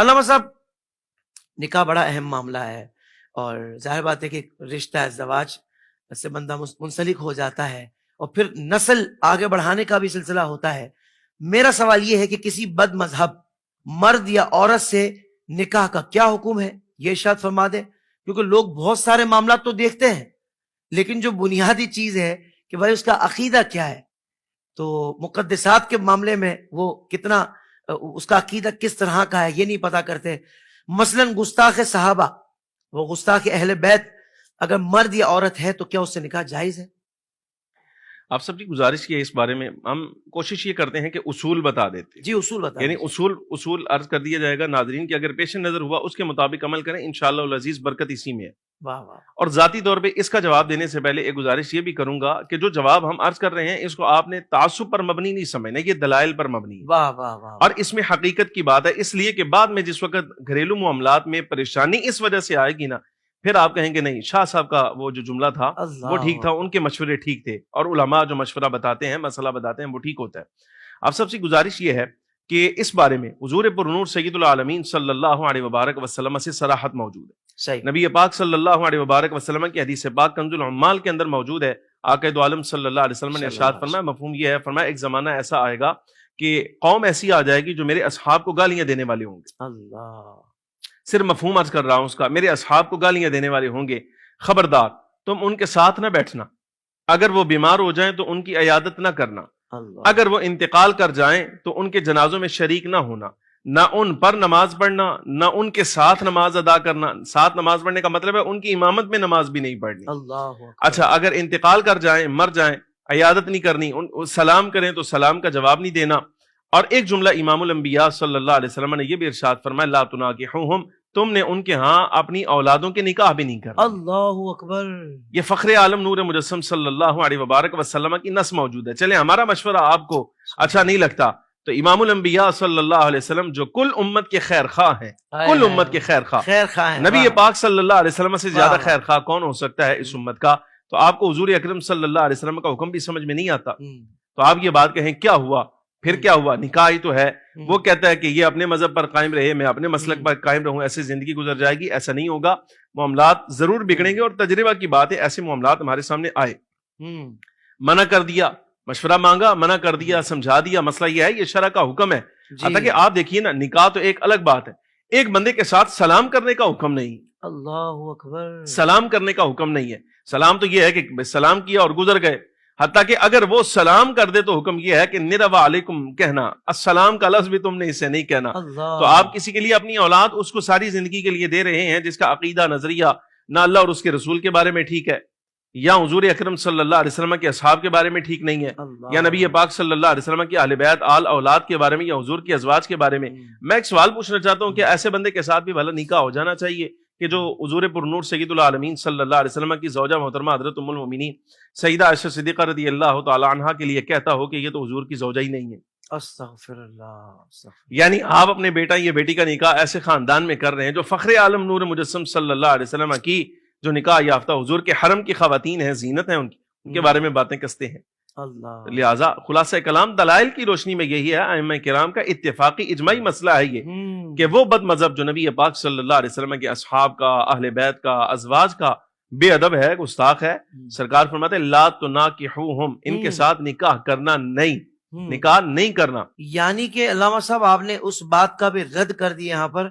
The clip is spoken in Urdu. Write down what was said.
علامہ صاحب، نکاح بڑا اہم معاملہ ہے، اور ظاہر بات ہے کہ رشتہ ازدواج سے بندہ منسلک ہو جاتا ہے، اور پھر نسل آگے بڑھانے کا بھی سلسلہ ہوتا ہے۔ میرا سوال یہ ہے کہ کسی بد مذہب مرد یا عورت سے نکاح کا کیا حکم ہے، یہ ارشاد فرما دیں، کیونکہ لوگ بہت سارے معاملات تو دیکھتے ہیں، لیکن جو بنیادی چیز ہے کہ بھائی اس کا عقیدہ کیا ہے، تو مقدسات کے معاملے میں وہ کتنا اس کا عقیدہ کس طرح کا ہے یہ نہیں پتا کرتے۔ مثلا گستاخ صحابہ، وہ گستاخ اہل بیت، اگر مرد یا عورت ہے تو کیا اس سے نکاح جائز ہے؟ آپ سب کی گزارش کی ہے اس بارے میں ہم کوشش یہ کرتے ہیں کہ اصول بتا دیتے، جی اصول بتا یعنی دیجیے۔ اصول عرض کر دیا جائے گا ناظرین کہ اگر پیش نظر ہوا اس کے مطابق عمل کریں، انشاءاللہ العزیز برکت اسی میں ہے۔ واہ واہ۔ اور ذاتی طور پہ اس کا جواب دینے سے پہلے ایک گزارش یہ بھی کروں گا کہ جو جواب ہم عرض کر رہے ہیں اس کو آپ نے تعصب پر مبنی نہیں سمجھنا، یہ دلائل پر مبنی ہے، واہ واہ واہ۔ اور اس میں حقیقت کی بات ہے، اس لیے کہ بعد میں جس وقت گھریلو معاملات میں پریشانی اس وجہ سے آئے گی نا، پھر آپ کہیں گے نہیں شاہ صاحب کا وہ جو جملہ تھا وہ ٹھیک تھا، ان کے مشورے ٹھیک تھے، اور علماء جو مشورہ بتاتے ہیں، مسئلہ بتاتے ہیں، وہ ٹھیک ہوتا ہے۔ آپ سب سے گزارش یہ ہے کہ اس بارے میں حضور پر نور سید العالمین صلی اللہ علیہ وبارک وسلم سے صراحت موجود ہے۔ صحیح۔ نبی پاک صلی اللہ علیہ وبارک وسلم کی حدیث پاک کنز العمال کے اندر موجود ہے، آقا دو عالم صلی اللہ علیہ وسلم نے ارشاد فرمایا، مفہوم یہ ہے، فرمایا ایک زمانہ ایسا آئے گا کہ قوم ایسی آ جائے گی جو میرے اصحاب کو گالیاں دینے والے ہوں گے۔ اللہ، صرف مفہوم عرض کر رہا ہوں اس کا، میرے اصحاب کو گالیاں دینے والے ہوں گے، خبردار تم ان کے ساتھ نہ بیٹھنا، اگر وہ بیمار ہو جائیں تو ان کی عیادت نہ کرنا، اللہ، اگر وہ انتقال کر جائیں تو ان کے جنازوں میں شریک نہ ہونا، نہ ان پر نماز پڑھنا، نہ ان کے ساتھ نماز ادا کرنا۔ ساتھ نماز پڑھنے کا مطلب ہے ان کی امامت میں نماز بھی نہیں پڑھنی۔ اللہ اکبر۔ اچھا، اگر انتقال کر جائیں، مر جائیں، عیادت نہیں کرنی، سلام کریں تو سلام کا جواب نہیں دینا۔ اور ایک جملہ امام الانبیاء صلی اللہ علیہ وسلم نے یہ بھی ارشاد فرمایا، لا تناکحوہم، تم نے ان کے ہاں اپنی اولادوں کے نکاح بھی نہیں کرنا۔ اللہ اکبر۔ یہ فخر عالم نور مجسم صلی اللہ علیہ وبارک وسلم کی نص موجود ہے۔ چلیں ہمارا مشورہ آپ کو اچھا نہیں لگتا تو امام الانبیاء صلی اللہ علیہ وسلم جو کل امت کے خیر خواہ ہیں، کل امت کے خیر خواہ، خیر خواہ ہیں، نبی پاک صلی اللہ علیہ وسلم سے زیادہ واہ، خیر خواہ کون ہو سکتا ہے اس امت کا؟ تو آپ کو حضور اکرم صلی اللہ علیہ وسلم کا حکم بھی سمجھ میں نہیں آتا، تو آپ یہ بات کہیں کیا ہوا؟ پھر کیا ہوا؟ نکاح ہی تو ہے۔ وہ کہتا ہے کہ یہ اپنے مذہب پر قائم رہے، میں اپنے مسلک پر قائم رہوں، ایسے زندگی گزر جائے گی، ایسا نہیں ہوگا، معاملات ضرور بگڑیں گے، اور تجربہ کی بات ہے ایسے معاملات ہمارے سامنے آئے، منع کر دیا، مشورہ مانگا، منع کر دیا، سمجھا دیا، مسئلہ یہ ہے یہ شرع کا حکم ہے۔ حتیٰ کہ آپ دیکھیے نا، نکاح تو ایک الگ بات ہے، ایک بندے کے ساتھ سلام کرنے کا حکم نہیں، اللہ اکبر، سلام کرنے کا حکم نہیں ہے۔ سلام تو یہ ہے کہ سلام کیا اور گزر گئے، حتیٰ کہ اگر وہ سلام کر دے تو حکم یہ ہے کہ نروا علیکم کہنا، السلام کا لفظ بھی تم نے اسے نہیں کہنا۔ تو آپ کسی کے لیے اپنی اولاد اس کو ساری زندگی کے لیے دے رہے ہیں جس کا عقیدہ، نظریہ نہ اللہ اور اس کے رسول کے بارے میں ٹھیک ہے، یا حضور اکرم صلی اللہ علیہ وسلم کے اصحاب کے بارے میں ٹھیک نہیں ہے، یا نبی پاک صلی اللہ علیہ وسلم کی اہل بیت، آل اولاد کے بارے میں، یا حضور کے ازواج کے بارے میں۔ میں ایک سوال پوچھنا چاہتا ہوں کہ ایسے بندے کے ساتھ بھی بھلا نکاح ہو جانا چاہیے کہ جو حضور پر نور سید العالمین صلی اللہ علیہ وسلم کی زوجہ محترمہ حضرت ام المؤمنین سیدہ عائشہ صدیقہ رضی اللہ تعالی عنہا کے لیے کہتا ہو کہ یہ تو حضور کی زوجہ ہی نہیں ہے؟ استغفر اللہ۔ یعنی آپ اپنے بیٹا یا بیٹی کا نکاح ایسے خاندان میں کر رہے ہیں جو فخر عالم نور مجسم صلی اللہ علیہ وسلم کی جو نکاح یافتہ حضور کے حرم کی خواتین ہیں، زینت ہیں، ان کے بارے میں باتیں کستے ہیں۔ اللہ، لہٰذا خلاصہ کلام دلائل کی روشنی میں یہی ہے، ائمہ کرام کا اتفاقی اجماعی مسئلہ ہے یہ کہ وہ بد مذہب جو نبی پاک صلی اللہ علیہ وسلم کے اصحاب کا، اہل بیت کا، ازواج کا بے ادب ہے، گستاخ ہے، سرکار فرماتے ہیں لا تناکحوہم، ان کے ساتھ نکاح کرنا نہیں، نکاح نہیں کرنا۔ یعنی کہ علامہ صاحب آپ نے اس بات کا بھی رد کر دیا یہاں پر